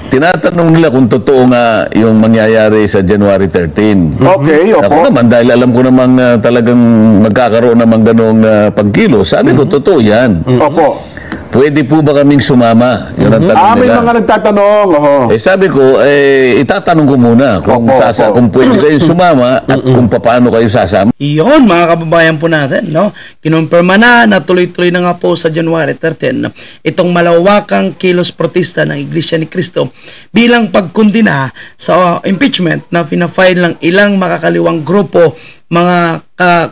tinatanong nila kung totoo nga yung mangyayari sa January 13. Okay, opo. Ako naman, dahil alam ko namang talagang magkakaroon naman ganong pagkilo, sabi ko, totoo yan. Opo. Pwede po ba kaming sumama? Yun ang tanong May nila. mga nagtatanong. Sabi ko, itatanong ko muna kung, kung pwede kayo sumama at kung paano kayo sasama. Iyon, mga kababayan po natin, no? Kinumpirma na tuloy-tuloy na nga po sa January 13 itong malawakang kilos protesta ng Iglesia ni Cristo bilang pagkundina sa impeachment na pinafile ng ilang makakaliwang grupo, mga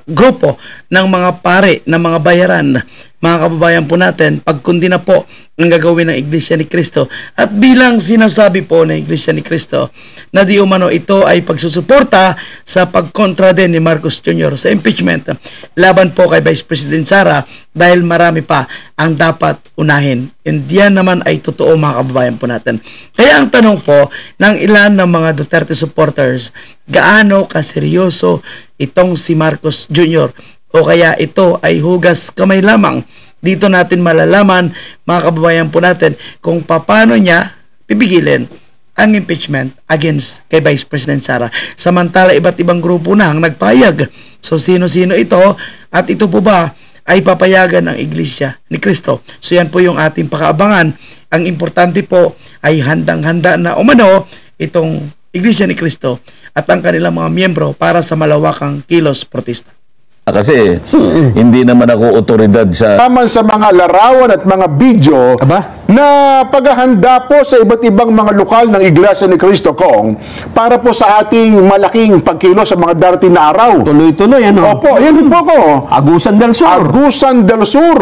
grupo ng mga pare ng mga bayaran. Mga kababayan po natin, pagkundina po ang gagawin ng Iglesia ni Cristo at bilang sinasabi po ng Iglesia ni Cristo na di umano ito ay pagsusuporta sa pagkontra din ni Marcos Jr. sa impeachment laban po kay Vice President Sara dahil marami pa ang dapat unahin. And yan naman ay totoo, mga kababayan po natin. Kaya ang tanong po ng ilan ng mga Duterte supporters, gaano kaseryoso itong si Marcos Jr. o kaya ito ay hugas kamay lamang? Dito natin malalaman, mga kababayan po natin, kung paano niya pipigilin ang impeachment against kay Vice President Sara. Samantala, iba't ibang grupo na ang nagpayag. So, sino-sino ito? At ito po ba ay papayagan ng Iglesia ni Cristo? So, yan po yung ating pakaabangan. Ang importante po ay handang-handa na umano itong Iglesia ni Cristo at ang kanilang mga miyembro para sa malawakang kilos protesta. Kasi hindi naman ako otoridad sa... Naman sa mga larawan at mga video na paghahanda po sa iba't ibang mga lokal ng Iglesia ni Cristo Kong para po sa ating malaking pagkilo sa mga darating na araw. Tuloy-tuloy, ano? Opo, yan po ko. Agusan del Sur. Agusan del Sur.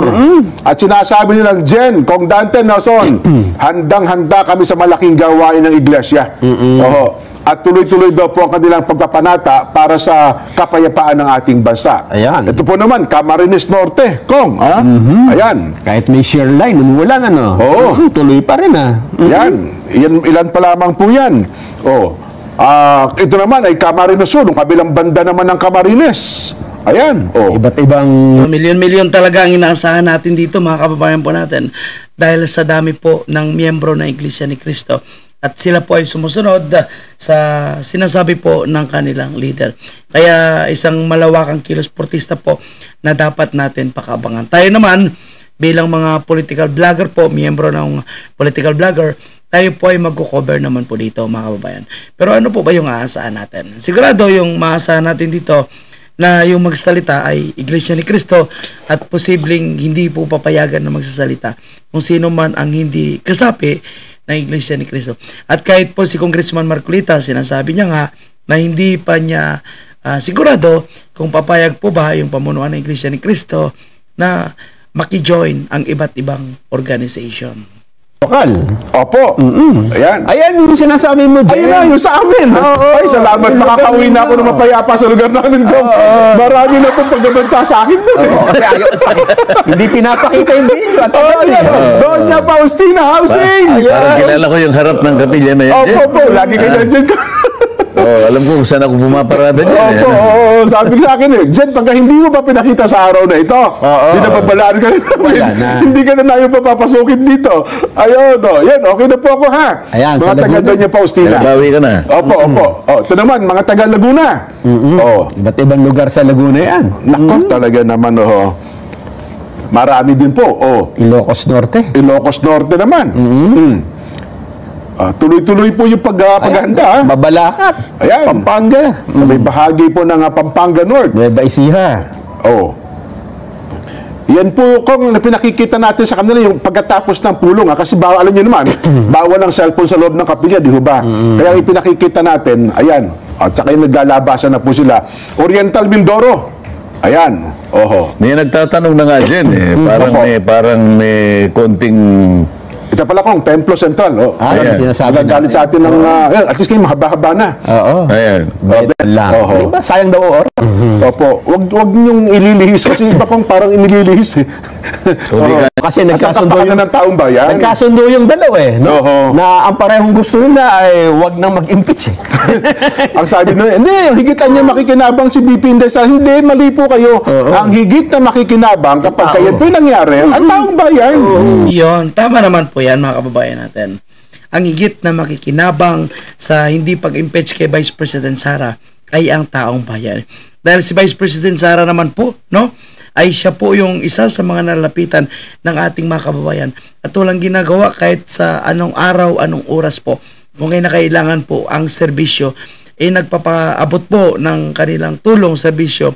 At sinasabi nilang, Jen, Kong Dante Nelson, handang-handa kami sa malaking gawain ng Iglesia. Oho. At tuloy-tuloy daw po ang kanilang pagpapanata para sa kapayapaan ng ating bansa. Ayan. Ito po naman, Camarines Norte, Kong. Ayan. Kahit may share line, umulan, ano? Oo. Tuloy pa rin, Yan. Ilan pa lamang po yan. Ito naman ay Camarines Sur, yung kabilang banda naman ng Camarines. Ayan. Iba't ibang... Milyon-milyon talaga ang inaasahan natin dito, mga kababayan po natin, dahil sa dami po ng miyembro ng Iglesia ni Cristo. At sila po ay sumusunod sa sinasabi po ng kanilang leader. Kaya isang malawakang kilos protesta po na dapat natin pakabangan. Tayo naman, bilang mga political vlogger po, miyembro ng political vlogger, tayo po ay magko-cover naman po dito, mga kababayan. Pero ano po ba yung aasahan natin? Sigurado yung maasahan natin dito na yung magsalita ay Iglesia ni Cristo at posibleng hindi po papayagan na magsasalita kung sino man ang hindi kasapi ng Iglesia ni Cristo. At kahit po si Congressman Marcolita, sinasabi niya nga na hindi pa niya sigurado kung papayag po ba yung pamunuan ng Iglesia ni Cristo na maki-join ang iba't ibang organization. Lokal. Opo. Ayan. Ayan yung sinasabi mo, Jen. Ayun na, yung sa amin. Ay, salamat. Makakauwi na ako ng mapayapa sa lugar namin. Marami na pong pagbabanta sa akin doon. Kasi ayaw, hindi pinapakita yung video. Doon niya, Faustina Housing. Parang kilala ko yung harap ng kapilya na yan. Opo. Lagi kayo nandiyan ka. Alam ko kung saan ako pumaparada dyan. Sabi ko sa akin Jen, pagka hindi mo pa pinakita sa araw na ito, hindi na pabalaan ka na. Hindi ka na namin papapasukin dito. Ayun, yan, okay na po ako, ha? Ayan, mga taga doon niya, Faustina. Bawi ka na. Opo. Ito naman, mga taga Laguna. Iba't ibang lugar sa Laguna yan. Nako, talaga naman, marami din po. Ilocos Norte. Ilocos Norte naman. Tuloy-tuloy po yung paghahanda. Babalakat. Ayan. Pampanga. Sa may bahagi po ng Pampanga North. Nueva Ecija. Yan po kung pinakikita natin sa kanila yung pagkatapos ng pulong. Kasi alam nyo naman, bawal ang cellphone sa loob ng kapilya, di ba? Kaya yung pinakikita natin, ayan. At saka yung naglalabasan na po sila. Oriental Mindoro. Ayan. May nagtatanong na nga dyan parang may konting... Ito pala kong Templo Central. Sinasabi galit sa atin ng... at least kayo mahaba-haba na. Ayan. Diba? Sayang daw oras. Opo. Wag niyong ililihis kasi iba kong parang inililihis Kasi nagkasundo yung ng taong bayan. Nagkasundo yung dalawa na ang parehong gusto nila ay wag nang mag-impeach Ang sabi nila, hindi, higitan niya makikinabang si BP Inday. Hindi, mali po kayo. Ang higit na makikinabang kapag kayo po nangyari, ang taong bayan. Yun, tama naman po yan, mga kababayan natin. ang higit na makikinabang sa hindi pag-impeach kay Vice President Sara ay ang taong bayan. Dahil si Vice President Sara naman po, no, ay siya po yung isa sa mga nalapitan ng ating mga kababayan at walang ginagawa kahit sa anong araw, anong oras po. Kung kailangan po ang serbisyo, nagpapaabot po ng kanilang tulong, serbisyo,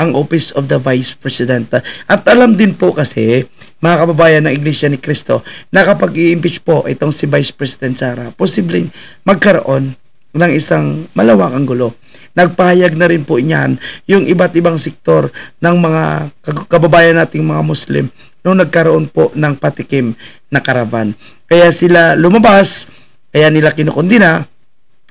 ang Office of the Vice President. At alam din po kasi, mga kababayan ng Iglesia ni Cristo, na kapag i-impeach po itong si Vice President Sara, posibleng magkaroon ng isang malawakang gulo. Nagpahayag na rin po niyan yung iba't ibang sektor ng mga kababayan nating mga Muslim nung nagkaroon po ng patikim na karavan. Kaya sila lumabas, kaya nila kinukundina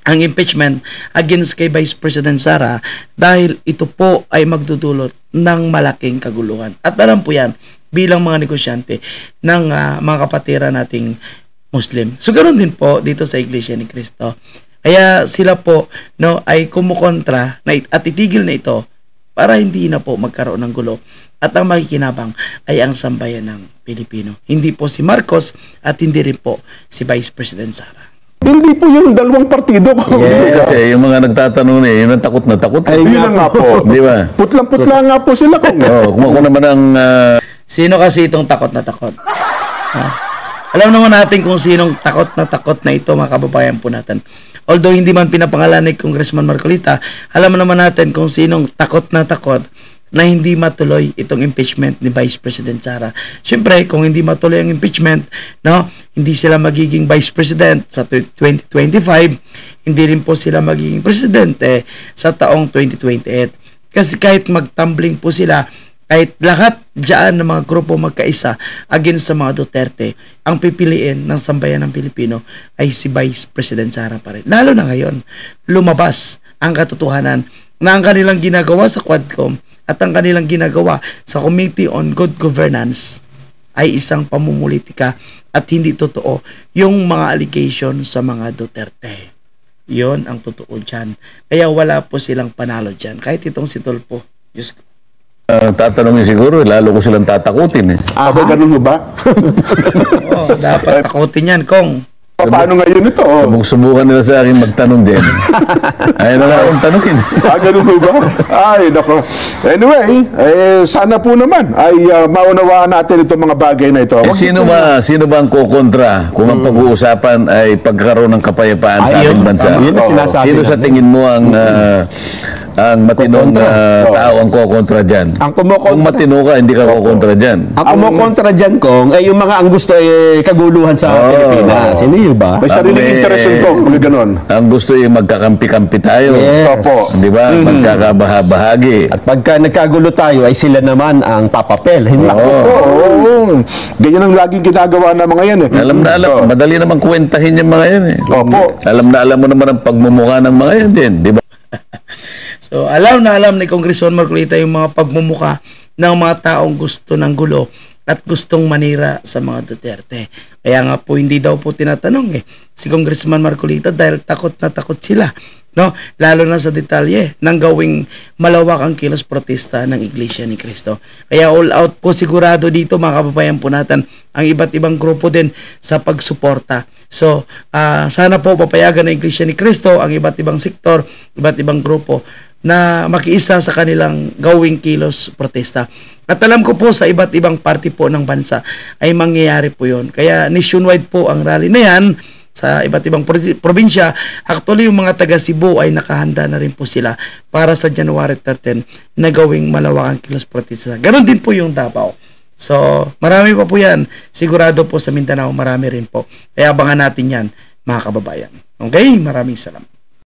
ang impeachment against kay Vice President Sara dahil ito po ay magdudulot ng malaking kaguluhan. At alam po yan bilang mga negosyante ng mga kapatiran nating Muslim. So ganoon din po dito sa Iglesia ni Cristo. Kaya sila po ay kumukontra at itigil na ito para hindi na po magkaroon ng gulo. At ang makikinabang ay ang sambayan ng Pilipino. Hindi po si Marcos at hindi rin po si Vice President Sara. Hindi po yung dalawang partido ko. Kasi yung mga nagtatanong yun ang takot na takot. Ay, yun nga po. Di ba? Putlang-putla nga po sila kung. Kung ako naman ang... Sino kasi itong takot na takot? Alam naman natin kung sinong takot na ito, mga kababayan po natin. Although hindi man pinapangalan ni Congressman Marcolita, alam naman natin kung sinong takot na hindi matuloy itong impeachment ni Vice President Sara. Siyempre, kung hindi matuloy ang impeachment, hindi sila magiging Vice President sa 2025, hindi rin po sila magiging presidente sa taong 2028. Kasi kahit magtumbling po sila, kahit lahat dyan ng mga grupo magkaisa against sa mga Duterte, ang pipiliin ng sambayan ng Pilipino ay si Vice President Sara pa rin. Lalo na ngayon, lumabas ang katotohanan na ang kanilang ginagawa sa Quadcom at ang kanilang ginagawa sa Committee on Good Governance ay isang pamumulitika at hindi totoo yung mga allegation sa mga Duterte. Yon ang totoo dyan. Kaya wala po silang panalo dyan. Kahit itong si Tulfo. Diyos ko. Tatanungin siguro, lalo ko silang tatakutin. Ako, ganun mo ba? Dapat takutin yan, Kong. Paano ngayon ito? Subukan nila sa akin magtanong din. Ay, na akong tanungin. Ganun mo ba? Ay, nako. Anyway, sana po naman ay maunawaan natin itong mga bagay na ito. Sino ba ang kukontra kung ang pag-uusapan ay pagkaroon ng kapayapaan sa ating bansa? Sino sa tingin mo ang matinong tao ang kukontra dyan? Kung matino ka, hindi ka kukontra dyan. Ang kumokontra dyan, Kong, ay yung mga ang gusto ay kaguluhan sa Pilipinas. Hindi ba? May sariling interest ito, kung gano'n. Ang gusto yung magkakampi-kampi tayo. Yes. Di ba? Magkakabaha-bahagi. At pagka nagkagulo tayo, ay sila naman ang papapel. Hindi Oo. Ganyan ang laging ginagawa ng mga yan. Alam na alam. Madali naman kwentahin yung mga yan. Opo. Alam na alam mo naman ang pagmumukha ng mga yan din. Di ba? So, alam na alam ni Congressman Marcolita yung mga pagmumuka ng mga taong gusto ng gulo at gustong manira sa mga Duterte. Kaya nga po hindi daw po tinatanong si Congressman Marcolita dahil takot na takot sila, no? Lalo na sa detalye ng gawing malawakang kilos protesta ng Iglesia ni Cristo. Kaya all out po sigurado dito, mga kababayan po natin, ang iba't ibang grupo din sa pagsuporta. So, sana po papayagan ng Iglesia ni Cristo ang iba't ibang sektor, iba't ibang grupo na makiisa sa kanilang gawing kilos protesta. At alam ko po sa iba't ibang party po ng bansa ay mangyayari po yun. Kaya nationwide po ang rally na yan sa iba't ibang probinsya. Actually, yung mga taga Cebu ay nakahanda na rin po sila para sa January 13 na gawing malawakang kilos protesta. Ganon din po yung Davao. So, marami pa po yan. Sigurado po sa Mindanao, marami rin po. Kaya abangan natin yan, mga kababayan. Okay? Maraming salamat.